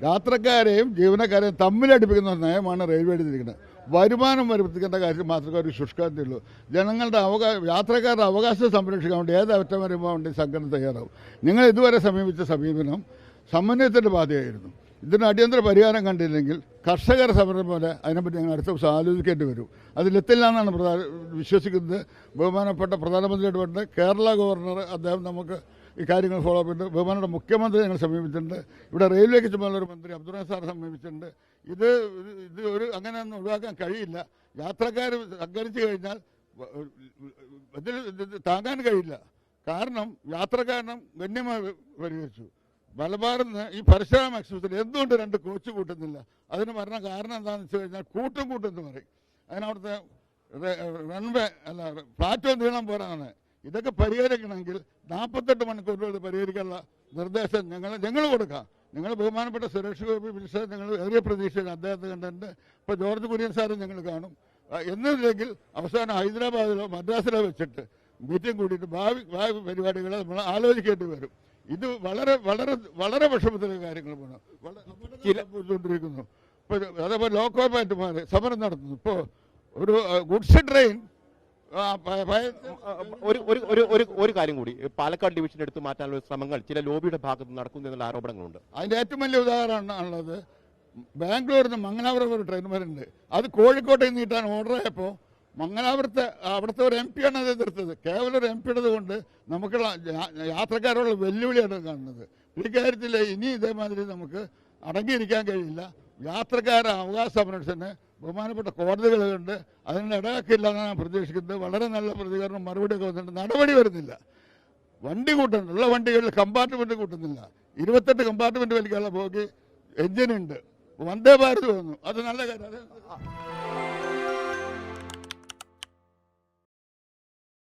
യാത്രക്കാരെയും ജീവനക്കാരെയും തമ്മിലടിപ്പിക്കുന്ന നയമാണ് റെയിൽവേ എടുത്തിരിക്കുന്നത്. വരുമാനം വർദ്ധിക്കേണ്ട കാര്യത്തിൽ മാത്രമേ ഒരു ശുഷ്കാന്തിയുള്ളൂ. ജനങ്ങളുടെ യാത്രക്കാരുടെ അവകാശം സംരക്ഷിക്കാൻ വേണ്ടി ഏത് അറ്റം വരുമ്പോൾ വേണ്ടി സംഘടന തയ്യാറാവും. നിങ്ങൾ ഇതുവരെ സമീപിച്ച സമീപനം സമന്വയത്തിൻ്റെ ബാധ്യതയായിരുന്നു. ഇതിന് അടിയന്തര പരിഹാരം കണ്ടില്ലെങ്കിൽ കർഷകർ സമരം പോലെ അതിനെപ്പറ്റി ഞങ്ങൾ അടുത്ത ദിവസം ആലോചിക്കേണ്ടി വരും. അതിലെത്തില്ല എന്നാണ് വിശ്വസിക്കുന്നത്. ബഹുമാനപ്പെട്ട പ്രധാനമന്ത്രിയുടെ പറഞ്ഞ കേരള ഗവർണർ അദ്ദേഹം നമുക്ക് ഈ കാര്യങ്ങൾ ഫോളോ അപ്പ് ചെയ്തിട്ടുണ്ട്. ബഹുമാനപ്പെട്ട മുഖ്യമന്ത്രി ഞങ്ങൾ സമീപിച്ചിട്ടുണ്ട്. ഇവിടെ റെയിൽവേക്ക് ചുമതലൊരു മന്ത്രി അബ്ദുൾ സാർ സമീപിച്ചിട്ടുണ്ട്. ഇത് അങ്ങനെയൊന്നും ഒഴിവാക്കാൻ കഴിയില്ല. യാത്രക്കാർ സംഘടിച്ചു കഴിഞ്ഞാൽ ഇതിൽ താങ്ങാൻ കഴിയില്ല. കാരണം യാത്രക്കാരനും ഗണ്യമായി പരിഹരിച്ചു. മലബാറിന്ന് ഈ പരശുരാം എക്സ്പ്രസിൽ എന്തുകൊണ്ട് 2 കോച്ച് കൂട്ടുന്നില്ല? അതിന് പറഞ്ഞ കാരണം എന്താണെന്ന് വെച്ച് കഴിഞ്ഞാൽ കൂട്ടെന്ന് പറയും. അതിനവിടുത്തെ റൺവേ പ്ലാറ്റ്ഫോം നീളം പോരാണ്. ഇതൊക്കെ പരിഹരിക്കണമെങ്കിൽ 48 മണിക്കൂറുകൾ പരിഹരിക്കാനുള്ള നിർദ്ദേശം ഞങ്ങൾ കൊടുക്കാം. നിങ്ങൾ ബഹുമാനപ്പെട്ട സുരേഷ് ഗോപി മിനിസ്റ്റർ ഞങ്ങൾ ഏറിയ പ്രതീക്ഷയിൽ അദ്ദേഹത്തെ കണ്ടിട്ടുണ്ട്. ഇപ്പോൾ ജോർജ് കുര്യൻ സാറും ഞങ്ങൾ കാണും. എന്നില്ലെങ്കിൽ അവസാനം ഹൈദരാബാദിലോ മദ്രാസിലോ വെച്ചിട്ട് മീറ്റിംഗ് കൂടിയിട്ട് ഭാവി പരിപാടികളെ നമ്മൾ ആലോചിക്കേണ്ടി വരും. ഇത് വളരെ വളരെ വളരെ വിഷമത്തിലെ കാര്യങ്ങൾ പോയിക്കൊണ്ടിരിക്കുന്നു. ഇപ്പോൾ അതേപോലെ ലോക്കോ പൈലറ്റുമാർ സമരം നടത്തുന്നു. ഇപ്പോൾ ഒരു ഗുഡ്സ് ട്രെയിൻ ഒരു കാര്യം കൂടി, പാലക്കാട് ഡിവിഷൻ എടുത്തു മാറ്റാനുള്ള ശ്രമങ്ങൾ ചില ലോബിയുടെ ഭാഗത്ത് നടക്കുന്നു എന്നുള്ള ആരോപണങ്ങളുണ്ട്. അതിൻ്റെ ഏറ്റവും വലിയ ഉദാഹരണമാണുള്ളത്. ബാംഗ്ലൂരിൽ നിന്ന് മംഗലാപുരം ഒരു ട്രെയിൻ വരുന്നുണ്ട്. അത് കോഴിക്കോട്ടേക്ക് നീട്ടാൻ ഓർഡർ ആയപ്പോൾ അവിടുത്തെ ഒരു MP ആണ് അത് എതിർത്തത്. കേവലം ഒരു MP കൊണ്ട് നമുക്കുള്ള യാത്രക്കാരോടുള്ള വെല്ലുവിളിയാണ് കാണുന്നത്. ഈ കാര്യത്തിൽ ഇനി ഇതേമാതിരി നമുക്ക് അടങ്ങിയിരിക്കാൻ കഴിയില്ല. യാത്രക്കാരുടെ അവകാശ സംരക്ഷണത്തിന് ബഹുമാനപ്പെട്ട കോടതികളുണ്ട്. അതിന് ഇടയാക്കില്ല എന്നാണ് ഞാൻ പ്രതീക്ഷിക്കുന്നത്. വളരെ നല്ല പ്രതികരണം മറുപടിയൊക്കെ വന്നിട്ടുണ്ട്. നടപടി വരുന്നില്ല. വണ്ടി കൂട്ടുന്നുണ്ട്. ഉള്ള വണ്ടികളിൽ കമ്പാർട്ട്മെൻറ്റ് കൂട്ടുന്നില്ല. 28 കമ്പാർട്ട്മെൻറ്റ് വലിക്കാനുള്ള ബോഗി എഞ്ചിനുണ്ട്. വന്ദേ ഭാരത് വന്നു. അത് നല്ല കാര്യം.